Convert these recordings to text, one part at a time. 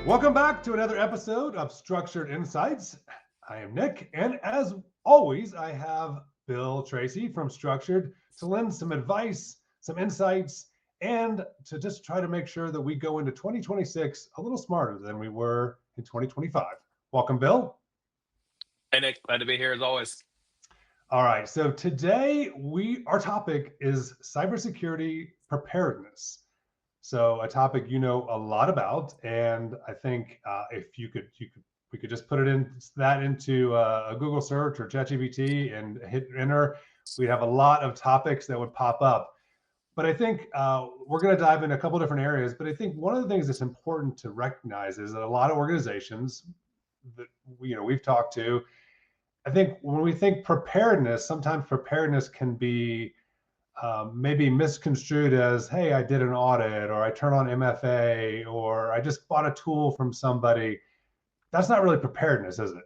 Welcome back to another episode of Structured Insights. I am Nick, and as always, I have Bill Tracy from Structured to lend some advice, some insights, and to just try to make sure that we go into 2026 a little smarter than we were in 2025. Welcome, Bill. Hey, Nick. Glad to be here as always. All right, so today our topic is cybersecurity preparedness. So a topic you know a lot about, and I think if we could just put it into a Google search or ChatGPT and hit enter, we'd have a lot of topics that would pop up. But I think we're going to dive in a couple different areas. But I think one of the things that's important to recognize is that a lot of organizations that we've talked to, I think when we think preparedness, sometimes preparedness can be maybe misconstrued as, hey, I did an audit, or I turn on MFA, or I just bought a tool from somebody. That's not really preparedness, is it?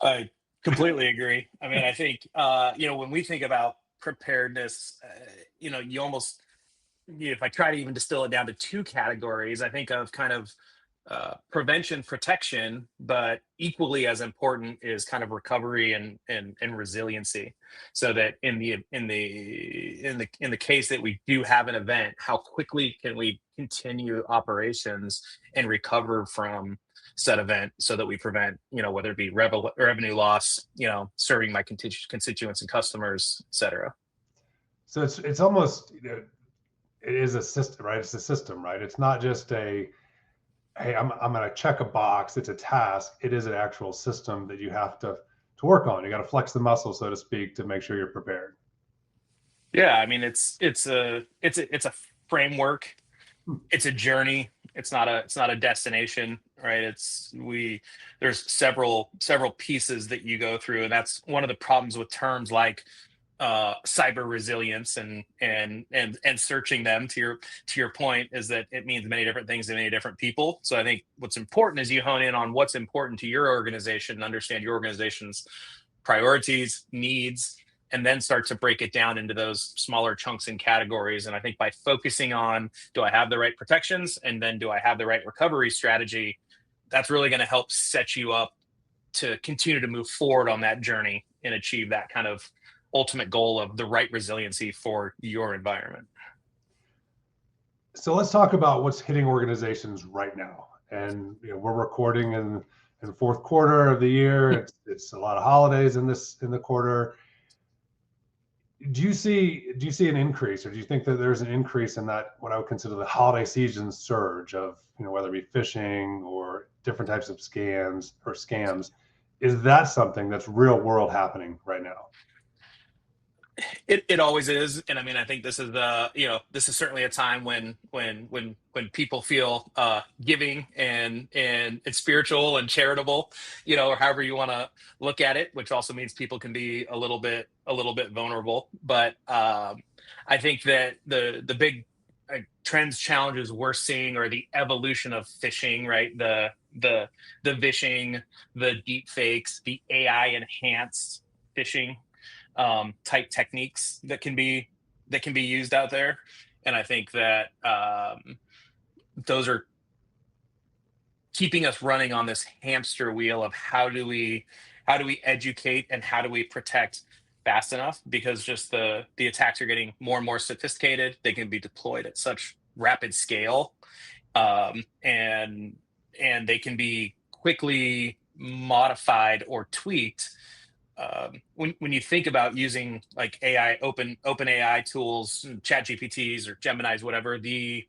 I completely agree. I mean, I think, when we think about preparedness, you almost, if I try to even distill it down to two categories, I think of kind of prevention, protection, but equally as important is kind of recovery and resiliency. So that in the case that we do have an event, how quickly can we continue operations and recover from said event so that we prevent, whether it be revenue loss, serving my constituents and customers, et cetera. So it's almost, it is a system, right? It's a system, right? It's not just hey, I'm going to check a box. It's a task. It is an actual system that you have to work on. You got to flex the muscle, so to speak, to make sure you're prepared. Yeah, I mean, it's a framework. It's a journey. It's not a destination, right? There's several pieces that you go through, and that's one of the problems with terms like cyber resilience and searching them, to your point, is that it means many different things to many different people. So I think what's important is you hone in on what's important to your organization and understand your organization's priorities, needs, and then start to break it down into those smaller chunks and categories. And I think by focusing on, do I have the right protections, and then do I have the right recovery strategy, that's really going to help set you up to continue to move forward on that journey and achieve that kind of ultimate goal of the right resiliency for your environment. So let's talk about what's hitting organizations right now. And we're recording in the fourth quarter of the year. It's a lot of holidays in the quarter. Do you see an increase, or do you think that there's an increase in that, what I would consider the holiday season surge of, whether it be phishing or different types of scams? Is that something that's real world happening right now? It always is, and I mean, I think this is certainly a time when people feel giving and it's spiritual and charitable, or however you want to look at it, which also means people can be a little bit vulnerable. But I think that the big trends, challenges we're seeing are the evolution of phishing, right? The vishing, the deepfakes, the AI enhanced phishing type techniques that can be used out there. And I think that those are keeping us running on this hamster wheel of how do we educate and how do we protect fast enough, because just the attacks are getting more and more sophisticated. They can be deployed at such rapid scale, and they can be quickly modified or tweaked. When you think about using like AI, open AI tools, ChatGPTs or Geminis, whatever, the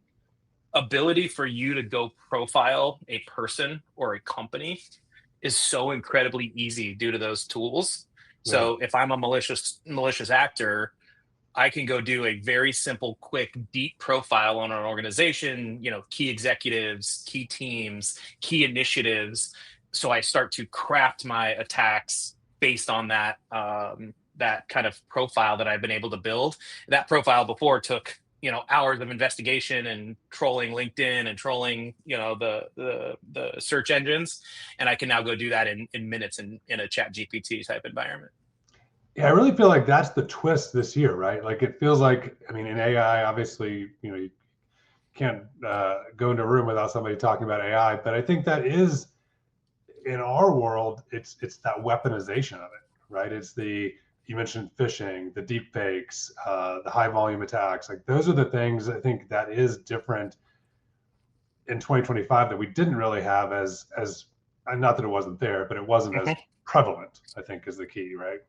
ability for you to go profile a person or a company is so incredibly easy due to those tools. Yeah. So if I'm a malicious actor, I can go do a very simple, quick, deep profile on an organization, key executives, key teams, key initiatives. So I start to craft my attacks based on that kind of profile that I've been able to build. That profile before took hours of investigation and trolling LinkedIn and trolling the search engines, and I can now go do that in minutes in a ChatGPT type environment. Yeah, I really feel like that's the twist this year, right? Like it feels like, I mean, in AI, obviously, you can't go into a room without somebody talking about AI. But I think that is, in our world, it's that weaponization of it, right? It's the, you mentioned phishing, the deepfakes, the high volume attacks. Like those are the things I think that is different in 2025 that we didn't really have as not that it wasn't there, but it wasn't as prevalent, I think, is the key, right?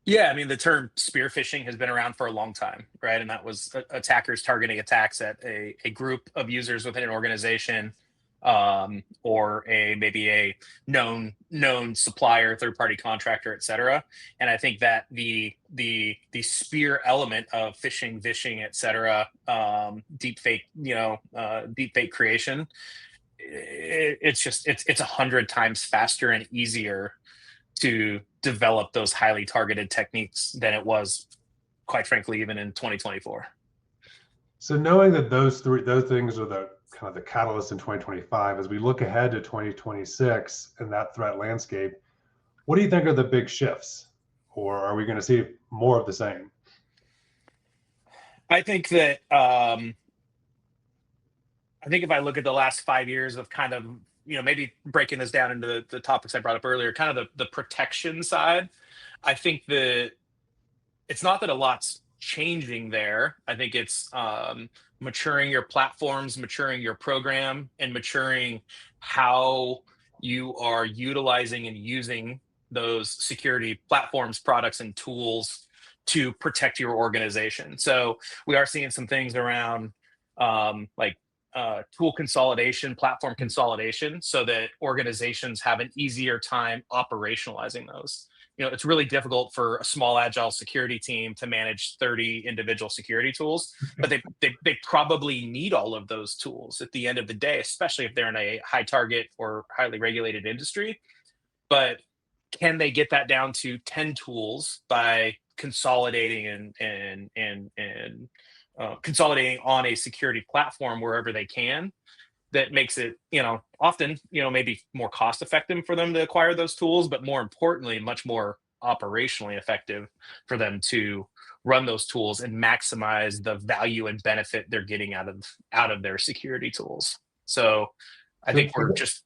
Yeah, I mean, the term spear phishing has been around for a long time, right? And that was attackers targeting attacks at a group of users within an organization, or maybe a known supplier, third party contractor, et cetera. And I think that the spear element of phishing, vishing, et cetera, deep fake, deep fake creation, it's 100 times faster and easier to develop those highly targeted techniques than it was, quite frankly, even in 2024. So knowing that those things are the kind of the catalyst in 2025, as we look ahead to 2026 and that threat landscape, what do you think are the big shifts, or are we going to see more of the same? I think that I think if I look at the last 5 years of kind of, maybe breaking this down into the topics I brought up earlier, kind of the protection side, I think that it's not that a lot's changing there. I think it's maturing your platforms, maturing your program, and maturing how you are utilizing and using those security platforms, products, and tools to protect your organization. So we are seeing some things around like tool consolidation, platform consolidation, so that organizations have an easier time operationalizing those. It's really difficult for a small agile security team to manage 30 individual security tools, but they probably need all of those tools at the end of the day, especially if they're in a high target or highly regulated industry. But can they get that down to 10 tools by consolidating and consolidating on a security platform wherever they can? That makes it, often, maybe more cost effective for them to acquire those tools, but more importantly, much more operationally effective for them to run those tools and maximize the value and benefit they're getting out of their security tools. So I So think we're just,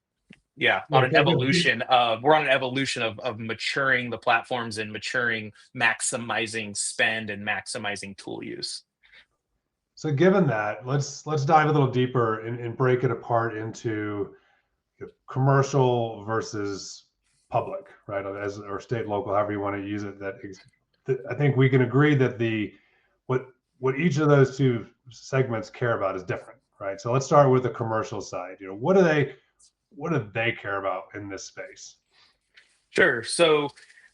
yeah, yeah, on an evolution of maturing the platforms and maturing maximizing spend and maximizing tool use. so given that, let's dive a little deeper and break it apart into commercial versus public, right? As or state, local, however you want to use it. I think we can agree that what each of those two segments care about is different, right? So let's start with the commercial side. What do they care about in this space? Sure. So,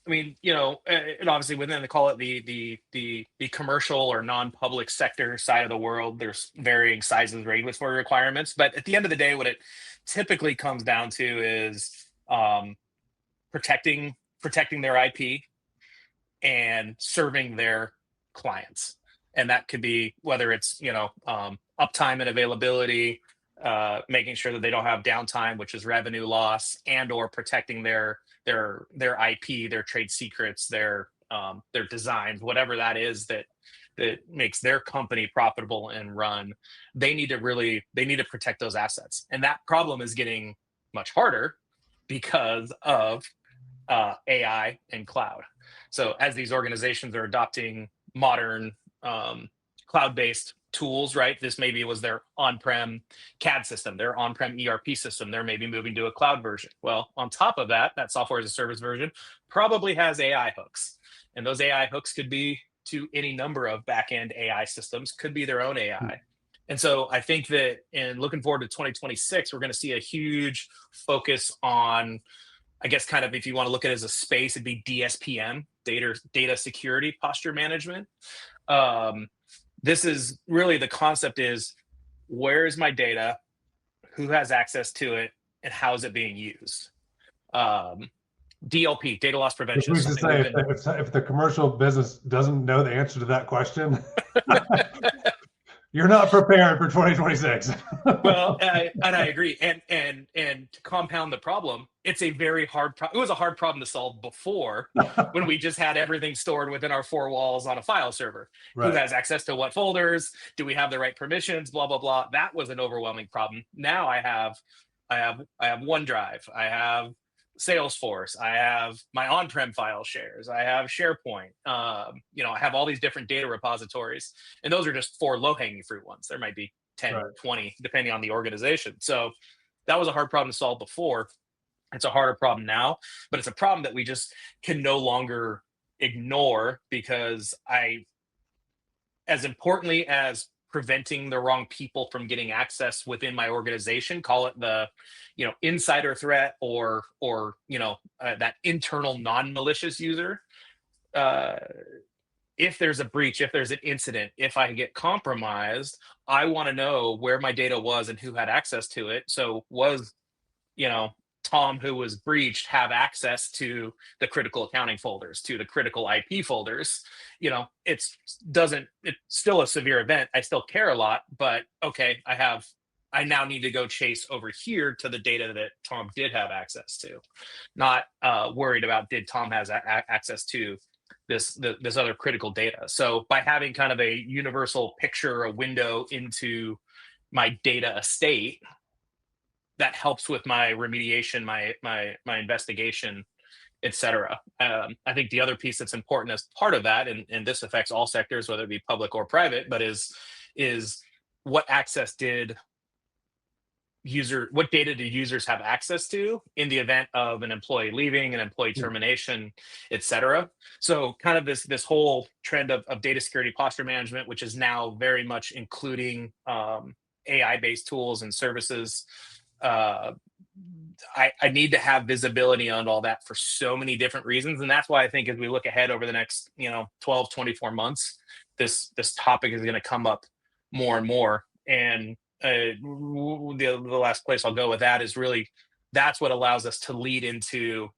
I mean, and obviously within the call it the commercial or non-public sector side of the world, there's varying sizes, regulatory requirements. But at the end of the day, what it typically comes down to is protecting their IP and serving their clients. And that could be whether it's uptime and availability, making sure that they don't have downtime, which is revenue loss, and or protecting their IP, their trade secrets, their designs, whatever that is that makes their company profitable and run. They need to protect those assets, and that problem is getting much harder because of AI and cloud. So as these organizations are adopting modern cloud-based tools, right? This maybe was their on-prem CAD system, their on-prem ERP system. They're maybe moving to a cloud version. Well, on top of that, that software as a service version probably has AI hooks. And those AI hooks could be to any number of back-end AI systems, could be their own AI. And so I think that in looking forward to 2026, we're going to see a huge focus on, I guess, kind of, if you want to look at it as a space, it'd be DSPM, data security posture management. This is really the concept is, where is my data, who has access to it, and how is it being used? DLP, data loss prevention. Which is to say, if the commercial business doesn't know the answer to that question, You're not prepared for 2026. Well, and I agree. And to compound the problem, it's a very hard. It was a hard problem to solve before, when we just had everything stored within our four walls on a file server. Who Right. has access to what folders? Do we have the right permissions? Blah blah blah. That was an overwhelming problem. Now I have OneDrive. I have Salesforce. I have my on-prem file shares. I have SharePoint. I have all these different data repositories, and those are just four low-hanging fruit ones. There might be 10, Right. 20, depending on the organization. So that was a hard problem to solve before. It's a harder problem now, but it's a problem that we just can no longer ignore, because as importantly as preventing the wrong people from getting access within my organization, call it the insider threat, or that internal non-malicious user, uh, if there's a breach, if there's an incident, if I get compromised, I want to know where my data was and who had access to it. So was, you know, Tom, who was breached, have access to the critical accounting folders, to the critical IP folders? It's still a severe event. I still care a lot, but okay, I now need to go chase over here to the data that Tom did have access to, not worried about, did Tom has access to this other critical data. So by having kind of a universal picture, a window into my data estate, that helps with my remediation, my investigation, etc. I think the other piece that's important as part of that, and this affects all sectors, whether it be public or private, but is what access did what data do users have access to in the event of an employee leaving, an employee termination, et cetera. So kind of this whole trend of data security posture management, which is now very much including AI based tools and services. uh, I need to have visibility on all that for so many different reasons. And that's why I think as we look ahead over the next 12, 24 months, this topic is going to come up more and more. And the last place I'll go with that is really, that's what allows us to lead into,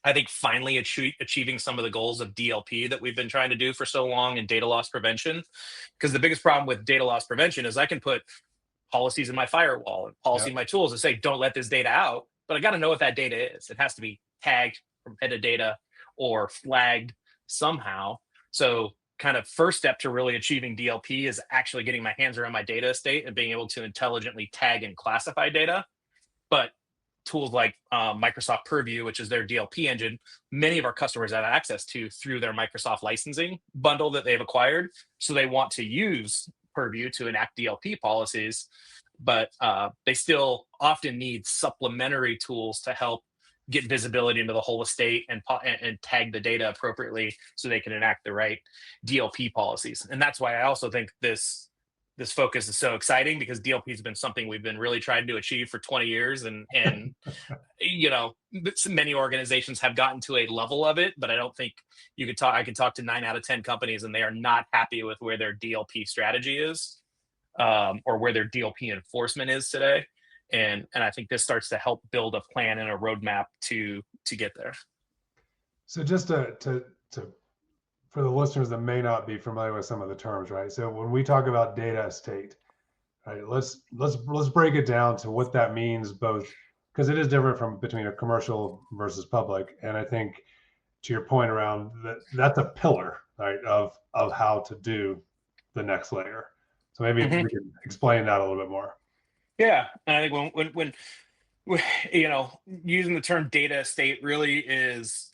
I think, finally achieving some of the goals of DLP that we've been trying to do for so long in data loss prevention. Because the biggest problem with data loss prevention is I can put policies in my firewall and policy Yeah. in my tools and say, don't let this data out, but I got to know what that data is. It has to be tagged from metadata or flagged somehow. So kind of first step to really achieving DLP is actually getting my hands around my data estate and being able to intelligently tag and classify data. But tools like Microsoft Purview, which is their DLP engine, many of our customers have access to through their Microsoft licensing bundle that they've acquired. So they want to use Purview to enact DLP policies, but they still often need supplementary tools to help get visibility into the whole estate and tag the data appropriately so they can enact the right DLP policies. And that's why I also think this focus is so exciting, because DLP has been something we've been really trying to achieve for 20 years, and many organizations have gotten to a level of it, but I don't think I can talk to 9 out of 10 companies and they are not happy with where their DLP strategy is, or where their DLP enforcement is today. And I think this starts to help build a plan and a roadmap to get there. So just to for the listeners that may not be familiar with some of the terms, right? So when we talk about data estate, right, let's break it down to what that means, both because it is different from between a commercial versus public. And I think to your point around that's a pillar, right, of how to do the next layer. So maybe we can explain that a little bit more. Yeah, and I think when using the term data estate really is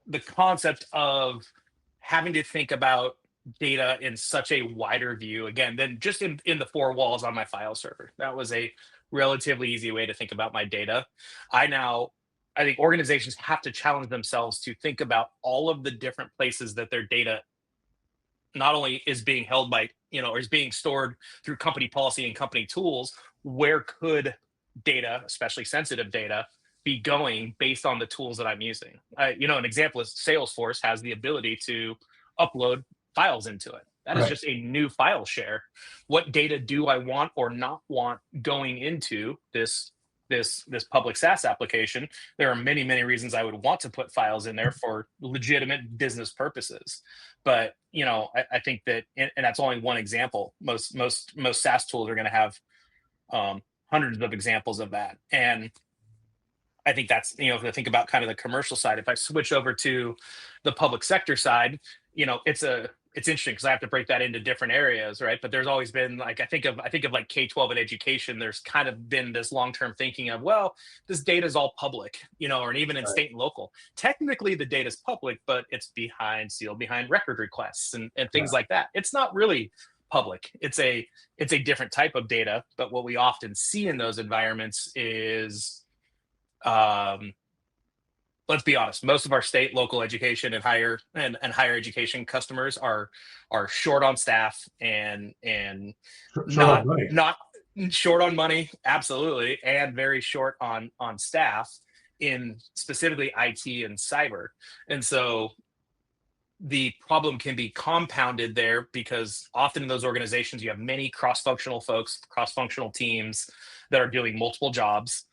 the concept of having to think about data in such a wider view, again, than just in the four walls on my file server. That was a relatively easy way to think about my data. I think organizations have to challenge themselves to think about all of the different places that their data not only is being held by, or is being stored through company policy and company tools. Where could data, especially sensitive data, be going based on the tools that I'm using? An example is Salesforce has the ability to upload files into it. That is Right. just a new file share. What data do I want or not want going into this this public SaaS application, there are many, many reasons I would want to put files in there for legitimate business purposes. But I think that, and that's only one example. Most SaaS tools are going to have hundreds of examples of that. And I think that's, if I think about kind of the commercial side, if I switch over to the public sector side, it's interesting because I have to break that into different areas, right? But there's always been, like, I think of like K-12 and education. There's kind of been this long-term thinking of, well, this data is all public, or even in state and local. Technically, the data is public, but it's sealed behind record requests and things like that. It's not really public. It's a different type of data. But what we often see in those environments is, let's be honest, most of our state, local education and higher education customers are short on staff and not short on money, absolutely, and very short on staff in specifically IT and cyber. And so the problem can be compounded there because often in those organizations you have many cross-functional folks, cross-functional teams that are doing multiple jobs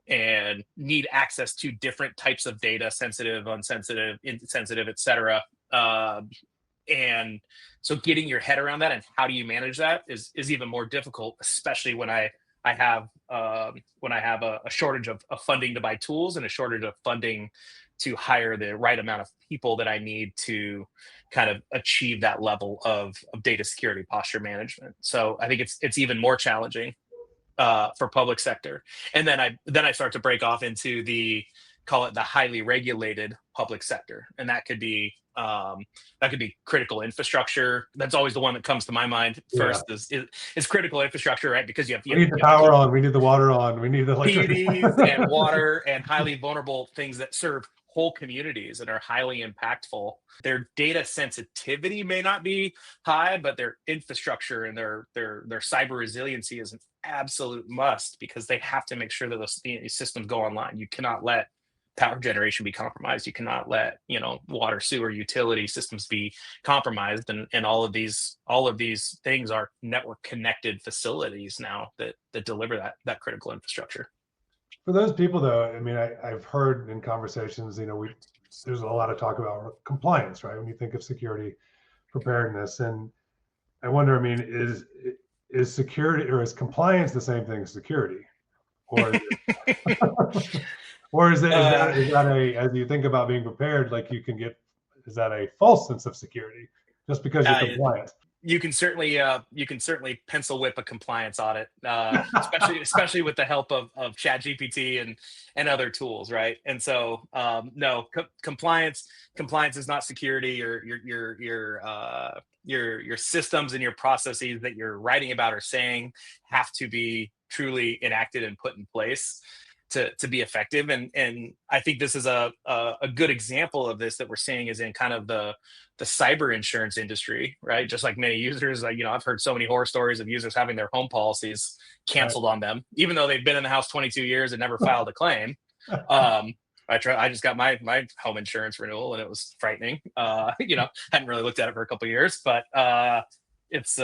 and need access to different types of data, sensitive, unsensitive, insensitive, et cetera. And so getting your head around that and how do you manage that is even more difficult, especially when I have a shortage of funding to buy tools and a shortage of funding to hire the right amount of people that I need to kind of achieve that level of data security posture management. So I think it's even more challenging for public sector. And then I start to break off into call it the highly regulated public sector. And that could be critical infrastructure. That's always the one that comes to my mind first is critical infrastructure, right? Because we need the power on, we need the water on, we need the electricity and water and highly vulnerable things that serve whole communities and are highly impactful. Their data sensitivity may not be high, but their infrastructure and their cyber resiliency is an absolute must because they have to make sure that those systems go online. You cannot let power generation be compromised. You cannot let water, sewer, utility systems be compromised. And all of these things are network connected facilities now that deliver that critical infrastructure. For those people, though, I mean, I've heard in conversations, there's a lot of talk about compliance, right? When you think of security preparedness, and I wonder, I mean, is security or is compliance the same thing as security, or or is that as you think about being prepared, like is that a false sense of security just because you're compliant? You can certainly pencil whip a compliance audit, especially with the help of ChatGPT and other tools, right? And so no, compliance is not security. Your systems and your processes that you're writing about or saying have to be truly enacted and put in place to be effective. And I think this is a good example of this that we're seeing is in kind of the cyber insurance industry, right? Just like many users, I've heard so many horror stories of users having their home policies canceled on them, even though they've been in the house 22 years and never filed a claim. I just got my home insurance renewal and it was frightening. Hadn't really looked at it for a couple of years, but it's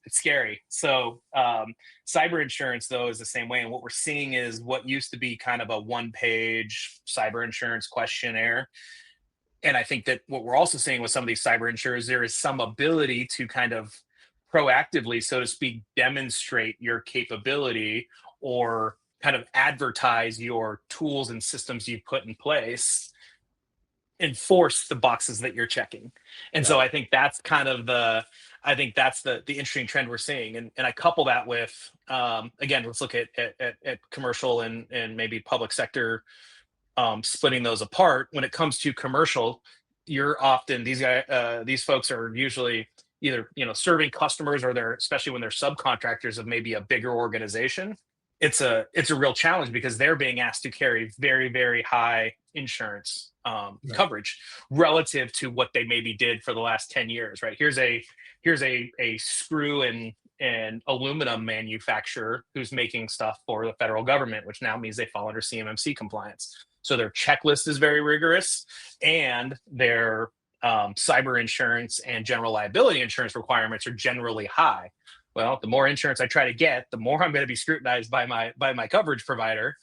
scary. So cyber insurance, though, is the same way. And what we're seeing is what used to be kind of a one-page cyber insurance questionnaire. And I think that what we're also seeing with some of these cyber insurers, there is some ability to kind of proactively, so to speak, demonstrate your capability or kind of advertise your tools and systems you've put in place, enforce the boxes that you're checking. And so I think that's kind of the interesting trend we're seeing. And I couple that with, again, let's look at commercial and maybe public sector, splitting those apart. When it comes to commercial, you're often, these folks are usually either, serving customers or especially when they're subcontractors of maybe a bigger organization. It's a real challenge because they're being asked to carry very, very high insurance coverage relative to what they maybe did for the last 10 years, right? Here's a screw and aluminum manufacturer who's making stuff for the federal government, which now means they fall under CMMC compliance. So their checklist is very rigorous and their cyber insurance and general liability insurance requirements are generally high. Well, the more insurance I try to get, the more I'm going to be scrutinized by my coverage provider.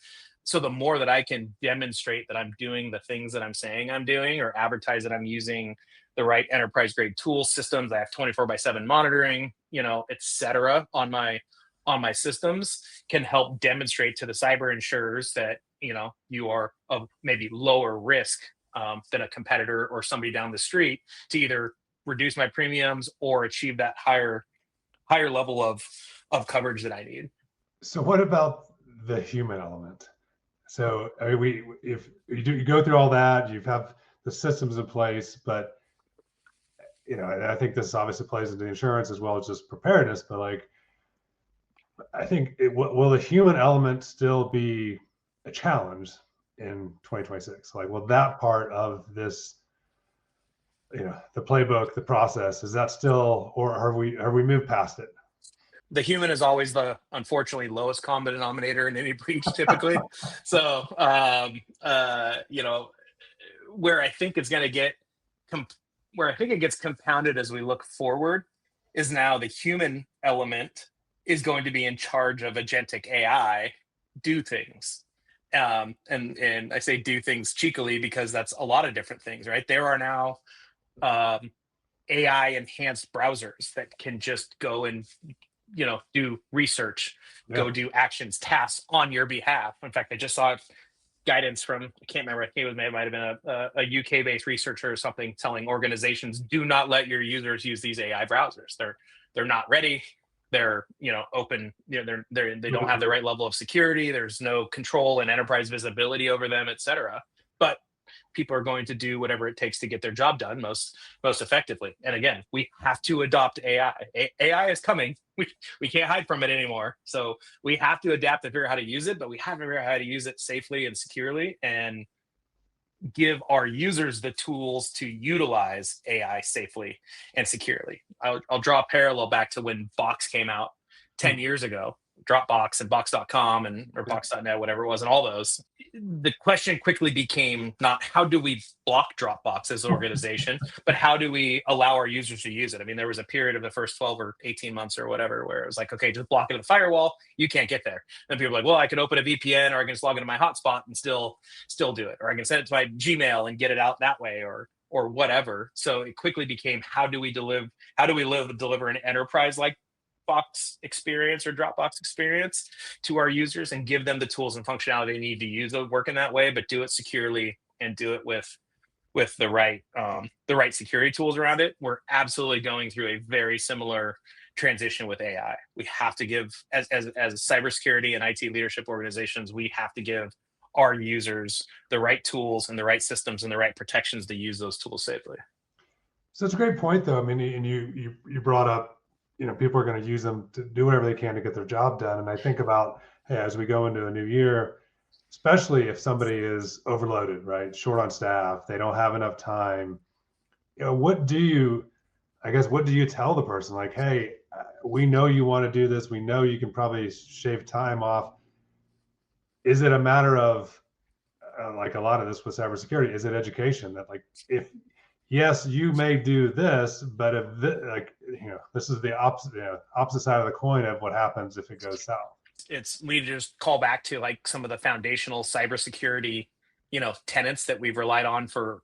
So the more that I can demonstrate that I'm doing the things that I'm saying I'm doing, or advertise that I'm using the right enterprise grade tool systems, I have 24/7 monitoring, et cetera, on my systems, can help demonstrate to the cyber insurers that you are of maybe lower risk than a competitor or somebody down the street, to either reduce my premiums or achieve that higher level of coverage that I need. So what about the human element? So I mean, if you go through all that, you have the systems in place, but and I think this obviously plays into insurance as well as just preparedness. But like, I think will the human element still be a challenge in 2026? Like, will that part of this, the playbook, the process, is that still, or are we moved past it? The human is always the unfortunately lowest common denominator in any breach, typically. So, where I think it's going to get, where I think it gets compounded as we look forward, is now the human element is going to be in charge of agentic AI do things. And I say do things cheekily because that's a lot of different things, right? There are now AI enhanced browsers that can just go and do research, go do actions, tasks on your behalf. In fact, I just saw guidance from, I can't remember, I think it might have been a UK based researcher or something, telling organizations, do not let your users use these AI browsers. They're not ready. They're open, they don't have the right level of security. There's no control and enterprise visibility over them, et cetera. But people are going to do whatever it takes to get their job done most effectively. And again, we have to adopt AI. AI is coming. We can't hide from it anymore. So we have to adapt and figure out how to use it, but we have to figure out how to use it safely and securely, and give our users the tools to utilize AI safely and securely. I'll draw a parallel back to when Box came out 10 years ago. Dropbox and Box.com or Box.net, whatever it was, and all those. The question quickly became not how do we block Dropbox as an organization, but how do we allow our users to use it? I mean, there was a period of the first 12 or 18 months or whatever where it was like, okay, just block it with a firewall, you can't get there. And people were like, well, I can open a VPN, or I can just log into my hotspot and still do it, or I can send it to my Gmail and get it out that way, or whatever. So it quickly became, how do we deliver an enterprise like Box experience or Dropbox experience to our users, and give them the tools and functionality they need to use it, work in that way, but do it securely and do it with the right security tools around it. We're absolutely going through a very similar transition with AI. We have to give, as cybersecurity and IT leadership organizations, we have to give our users the right tools and the right systems and the right protections to use those tools safely. So it's a great point, though. I mean, and you brought up, people are going to use them to do whatever they can to get their job done. And I think about, hey, as we go into a new year, especially if somebody is overloaded, right? Short on staff, they don't have enough time. What do you tell the person? Like, hey, we know you want to do this. We know you can probably shave time off. Is it a matter of, like a lot of this with cybersecurity, is it education that, like, if yes, you may do this, but if this is the opposite side of the coin of what happens if it goes south. We just call back to like some of the foundational cybersecurity, tenets that we've relied on for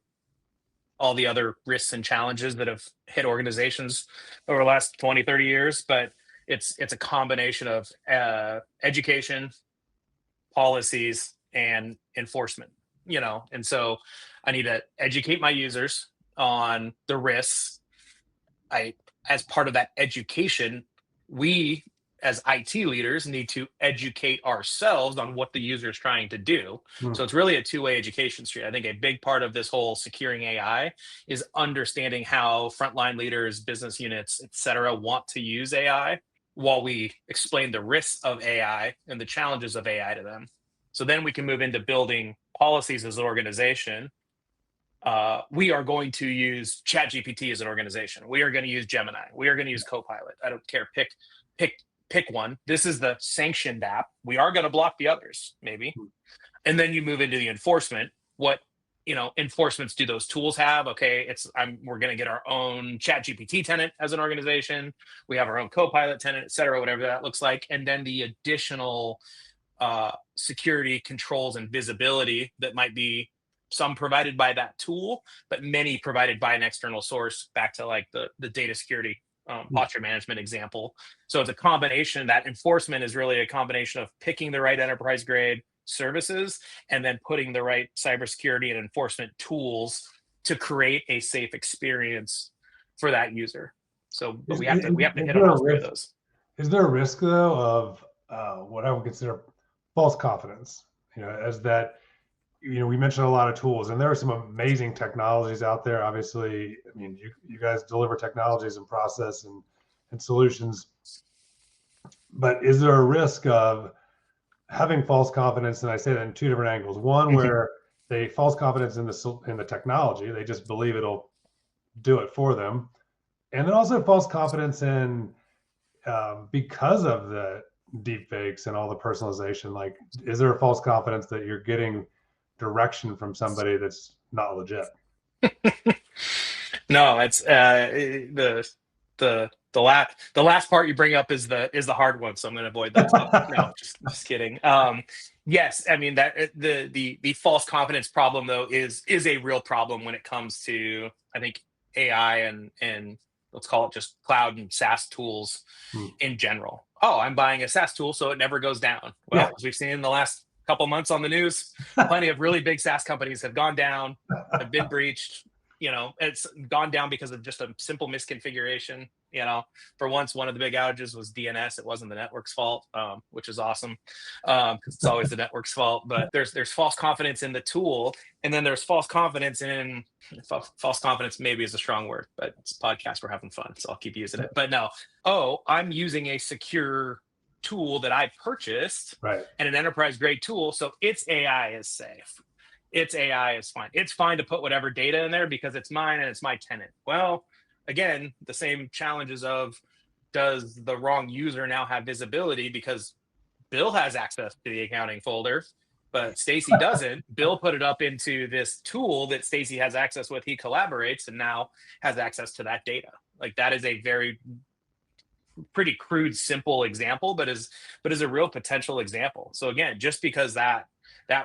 all the other risks and challenges that have hit organizations over the last 20, 30 years. But it's a combination of education, policies, and enforcement, and so I need to educate my users on the risks. As part of that education, we as IT leaders need to educate ourselves on what the user is trying to do. So it's really a two-way education street. I think a big part of this whole securing AI is understanding how frontline leaders, business units, et cetera, want to use AI, while we explain the risks of AI and the challenges of AI to them. So then we can move into building policies as an organization. We are going to use ChatGPT as an organization. We are going to use Gemini. We are going to use Copilot. I don't care. Pick one. This is the sanctioned app. We are going to block the others, maybe. And then you move into the enforcement. What enforcements do those tools have? Okay, we're going to get our own chat GPT tenant as an organization. We have our own Copilot tenant, et cetera, whatever that looks like. And then the additional security controls and visibility that might be some provided by that tool, but many provided by an external source, back to like the data security posture management example. So it's a combination. That enforcement is really a combination of picking the right enterprise grade services and then putting the right cybersecurity and enforcement tools to create a safe experience for that user. So, but we have to hit on all three of those. Is there a risk though of what I would consider false confidence? As that, we mentioned a lot of tools, and there are some amazing technologies out there. Obviously, I mean, you guys deliver technologies and process and solutions, but is there a risk of having false confidence? And I say that in two different angles. One, where they false confidence in the technology, they just believe it'll do it for them, and then also false confidence in because of the deepfakes and all the personalization. Like, is there a false confidence that you're getting direction from somebody that's not legit? No, it's the last part you bring up is the hard one, so I'm going to avoid that. No, just kidding. Yes, I mean that the false confidence problem though is a real problem when it comes to, I think, AI and let's call it just cloud and SaaS tools in general. Oh, I'm buying a SaaS tool so it never goes down. Well, as we've seen in the last couple months on the news, plenty of really big SaaS companies have gone down, have been breached. It's gone down because of just a simple misconfiguration. For once, one of the big outages was DNS. It wasn't the network's fault, which is awesome, because it's always the network's fault. But there's false confidence in the tool, and then there's false confidence in false confidence. Maybe is a strong word, but it's a podcast. We're having fun, so I'll keep using it. But no, I'm using a secure tool that I purchased, right, and an enterprise grade tool, so its AI is safe. Its AI is fine. It's fine to put whatever data in there because it's mine and it's my tenant. Well, again, the same challenges of, does the wrong user now have visibility because Bill has access to the accounting folder, but Stacy doesn't. Bill put it up into this tool that Stacy has access with. He collaborates and now has access to that data. Like, that is a very pretty crude, simple example, but is a real potential example. So again, just because that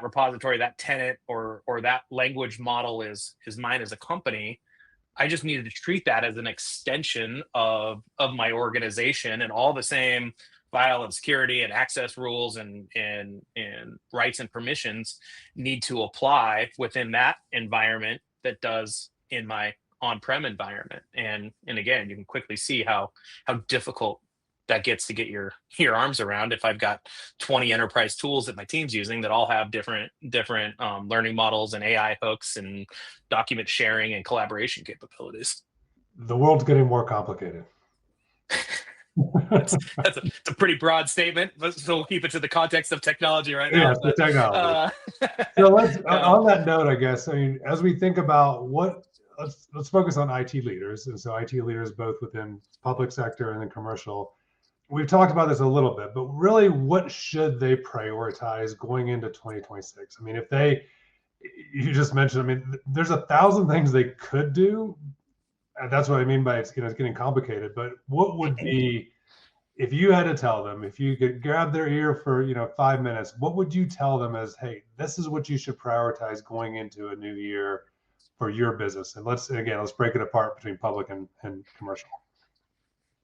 repository, that tenant, or that language model is mine as a company, I just needed to treat that as an extension of my organization, and all the same file and security and access rules and rights and permissions need to apply within that environment that does in my on-prem environment. And again, you can quickly see how difficult that gets to get your arms around if I've got 20 enterprise tools that my team's using that all have different learning models and AI hooks and document sharing and collaboration capabilities. The world's getting more complicated. It's a pretty broad statement, so we'll keep it to the context of technology right now. Yes, the technology. So let's on that note, I guess, I mean, as we think about let's focus on IT leaders. And so IT leaders both within public sector and then commercial. We've talked about this a little bit, but really, what should they prioritize going into 2026? I mean, you just mentioned, I mean, there's 1,000 things they could do. And that's what I mean by it's getting complicated. But what would be, if you had to tell them, if you could grab their ear for 5 minutes, what would you tell them as, hey, this is what you should prioritize going into a new year for your business? And let's break it apart between public and commercial.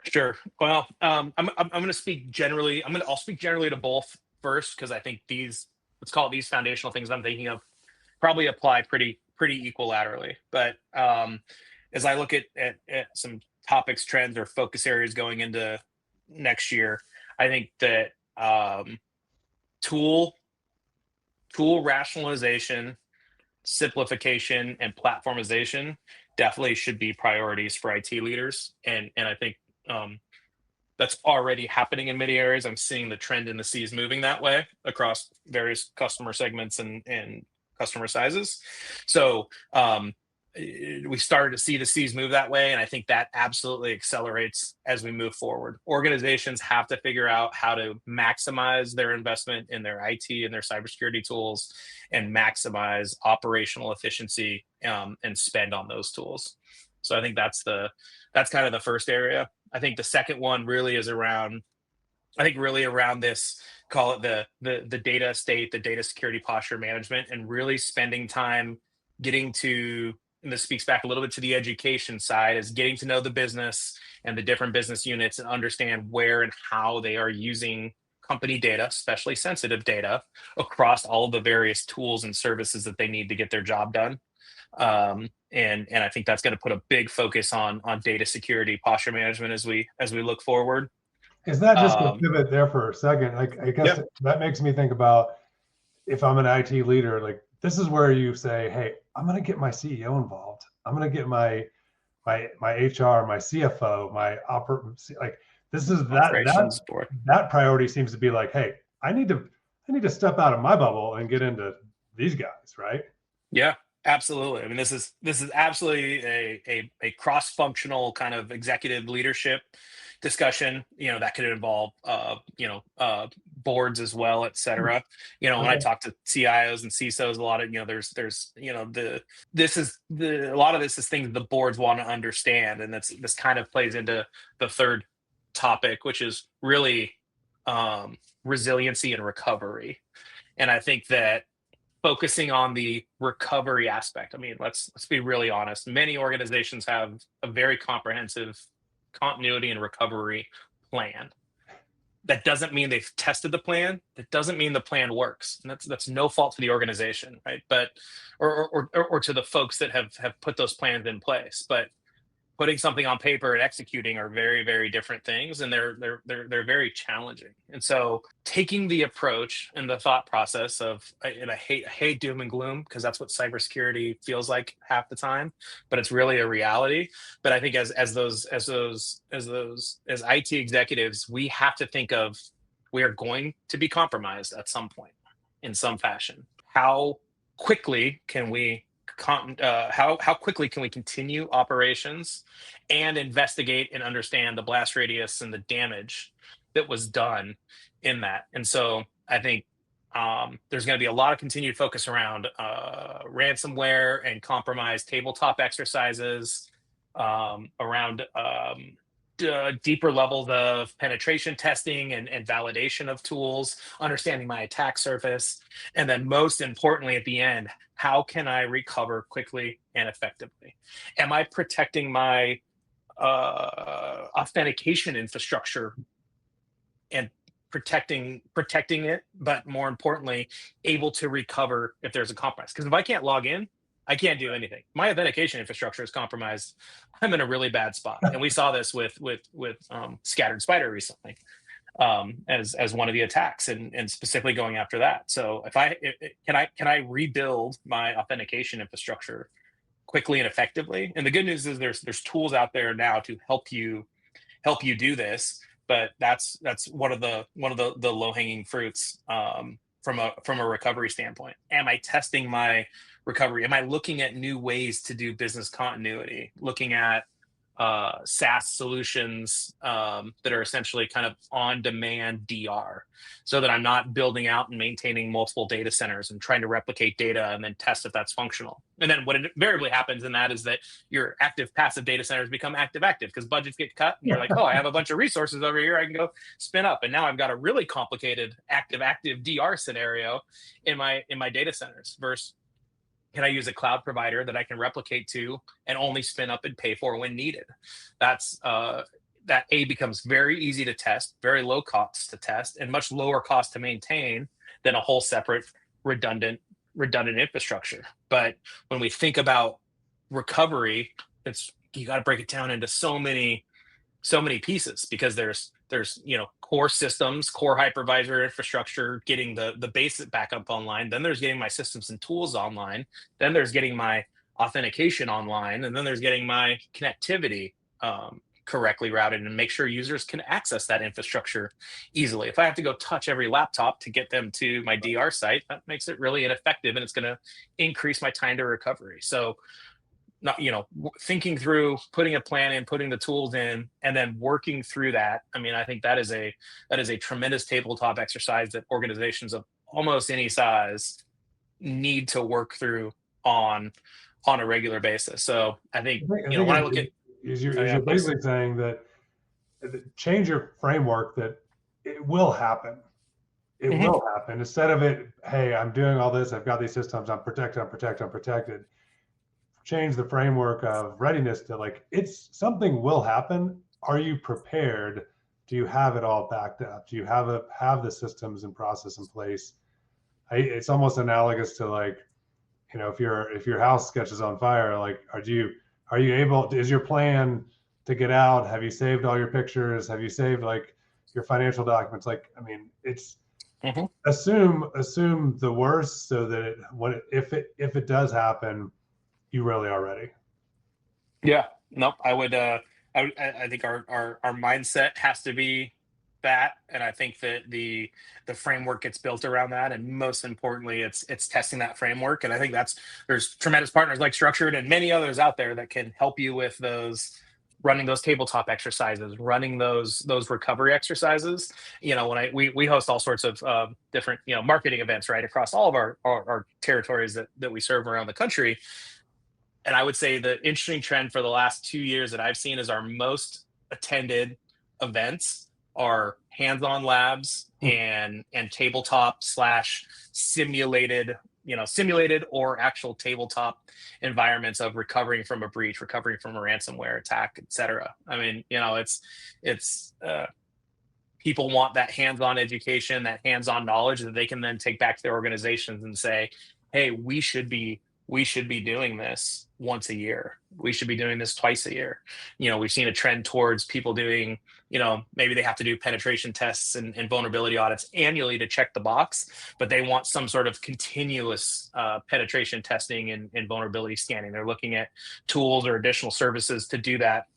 Sure. Well, I'm going to speak generally. I'll speak generally to both first, because I think let's call it these foundational things I'm thinking of, probably apply pretty equilaterally. But as I look at some topics, trends, or focus areas going into next year, I think that tool rationalization, simplification, and platformization definitely should be priorities for IT leaders. And I think that's already happening in many areas. I'm seeing the trend in the C's moving that way across various customer segments and customer sizes. So we started to see the seas move that way, and I think that absolutely accelerates as we move forward. Organizations have to figure out how to maximize their investment in their IT and their cybersecurity tools, and maximize operational efficiency, and spend on those tools. So I think that's kind of the first area. I think the second one really is around, I think really around this, call it the data estate, the data security posture management, and really spending time getting to, and this speaks back a little bit to the education side, is getting to know the business and the different business units and understand where and how they are using company data, especially sensitive data, across all of the various tools and services that they need to get their job done. And I think that's going to put a big focus on data security posture management as we look forward. Is that just to Um, pivot there for a second? Like, I guess yeah, that makes me think about, if I'm an IT leader, like this is where you say, hey, I'm going to get my CEO involved. I'm going to get my HR, my CFO, like this is operations board. that priority seems to be like, hey, I need to step out of my bubble and get into these guys, right? Yeah, absolutely. I mean, this is absolutely a cross functional kind of executive leadership discussion. That could involve boards as well, et cetera. When I Okay. talk to CIOs and CISOs, a lot of there's a lot of this is things the boards want to understand, and this kind of plays into the third topic, which is really resiliency and recovery. And I think that focusing on the recovery aspect. I mean, let's be really honest. Many organizations have a very comprehensive continuity and recovery plan. That doesn't mean they've tested the plan. That doesn't mean the plan works, and that's no fault to the organization, right? But or to the folks that have put those plans in place. But putting something on paper and executing are very, very different things, and they're very challenging. And so taking the approach and the thought process of, and I hate doom and gloom, because that's what cybersecurity feels like half the time, but it's really a reality. But I think as IT executives, we have to think of, we are going to be compromised at some point in some fashion. How quickly can we how quickly can we continue operations and investigate and understand the blast radius and the damage that was done in that? And so I think there's going to be a lot of continued focus around ransomware and compromised tabletop exercises, around deeper levels of penetration testing and validation of tools, understanding my attack surface, and then most importantly at the end, how can I recover quickly and effectively? Am I protecting my authentication infrastructure and protecting it, but more importantly, able to recover if there's a compromise? Because if I can't log in, I can't do anything. My authentication infrastructure is compromised. I'm in a really bad spot, and we saw this with Scattered Spider recently, as one of the attacks, and specifically going after that. So if can I rebuild my authentication infrastructure quickly and effectively? And the good news is there's tools out there now to help you do this. But that's one of the low hanging fruits, from a recovery standpoint. Am I testing my recovery? Am I looking at new ways to do business continuity? Looking at SaaS solutions, that are essentially kind of on-demand DR, so that I'm not building out and maintaining multiple data centers and trying to replicate data and then test if that's functional. And then what invariably happens in that is that your active passive data centers become active because budgets get cut, and you're like, oh, I have a bunch of resources over here I can go spin up, and now I've got a really complicated active DR scenario in my data centers. Versus, can I use a cloud provider that I can replicate to and only spin up and pay for when needed? That's that becomes very easy to test, very low cost to test, and much lower cost to maintain than a whole separate redundant infrastructure. But when we think about recovery, you got to break it down into so many pieces, because there's core systems, core hypervisor infrastructure, getting the basic backup online, then there's getting my systems and tools online, then there's getting my authentication online, and then there's getting my connectivity correctly routed and make sure users can access that infrastructure easily. If I have to go touch every laptop to get them to my DR site, that makes it really ineffective, and it's going to increase my time to recovery. So not, thinking through, putting a plan in, putting the tools in, and then working through that. I mean, I think that is a tremendous tabletop exercise that organizations of almost any size need to work through on on a regular basis. So I think, I think when I look at, oh is yeah, you're please. basically saying that change your framework, that it will happen. It Hmm. will happen. Instead of it, hey, I'm doing all this, I've got these systems, I'm protected, I'm protected, I'm protected. Change the framework of readiness to, like, it's something will happen. Are you prepared? Do you have it all backed up? Do you have the systems and process in place? It's almost analogous to, like, if your house catches on fire, like, are you able, is your plan to get out? Have you saved all your pictures? Have you saved, like, your financial documents? Like, I mean, it's Hmm. assume the worst, so that if it does happen, you really are ready. Yeah, nope. I would. I think our mindset has to be that, and I think that the framework gets built around that, and most importantly, it's testing that framework. And I think there's tremendous partners like Structured and many others out there that can help you with those, running those tabletop exercises, running those recovery exercises. When we host all sorts of different marketing events right across all of our territories that we serve around the country. And I would say the interesting trend for the last 2 years that I've seen is our most attended events are hands-on labs and tabletop slash simulated, simulated or actual tabletop environments of recovering from a breach, recovering from a ransomware attack, etc. I mean, it's people want that hands-on education, that hands-on knowledge that they can then take back to their organizations and say, "Hey, we should be doing this once a year. We should be doing this twice a year." We've seen a trend towards people doing, maybe they have to do penetration tests and vulnerability audits annually to check the box, but they want some sort of continuous penetration testing and vulnerability scanning. They're looking at tools or additional services to do that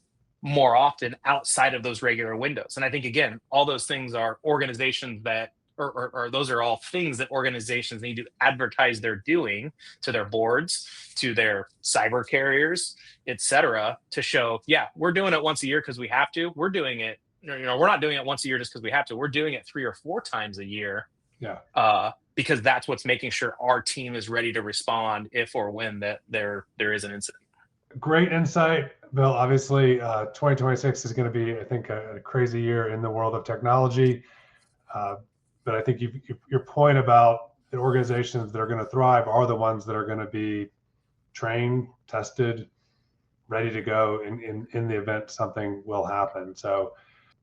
more often outside of those regular windows. And I think, again, all those things are organizations that, or those are all things that organizations need to advertise they're doing to their boards, to their cyber carriers, et cetera, to show, yeah, we're doing it once a year because we have to. We're doing it, we're not doing it once a year just because we have to. We're doing it 3 or 4 times a year, Yeah. because that's what's making sure our team is ready to respond if or when that there is an incident. Great insight, Bill. Obviously, 2026 is going to be, I think, a crazy year in the world of technology. Uh, but I think your point about the organizations that are going to thrive are the ones that are going to be trained, tested, ready to go in the event something will happen. So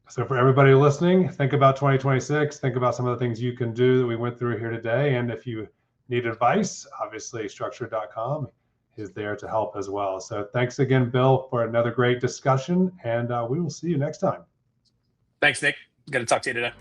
for everybody listening, think about 2026. Think about some of the things you can do that we went through here today. And if you need advice, obviously structured.com is there to help as well. So thanks again, Bill, for another great discussion. And we will see you next time. Thanks, Nick. Good to talk to you today.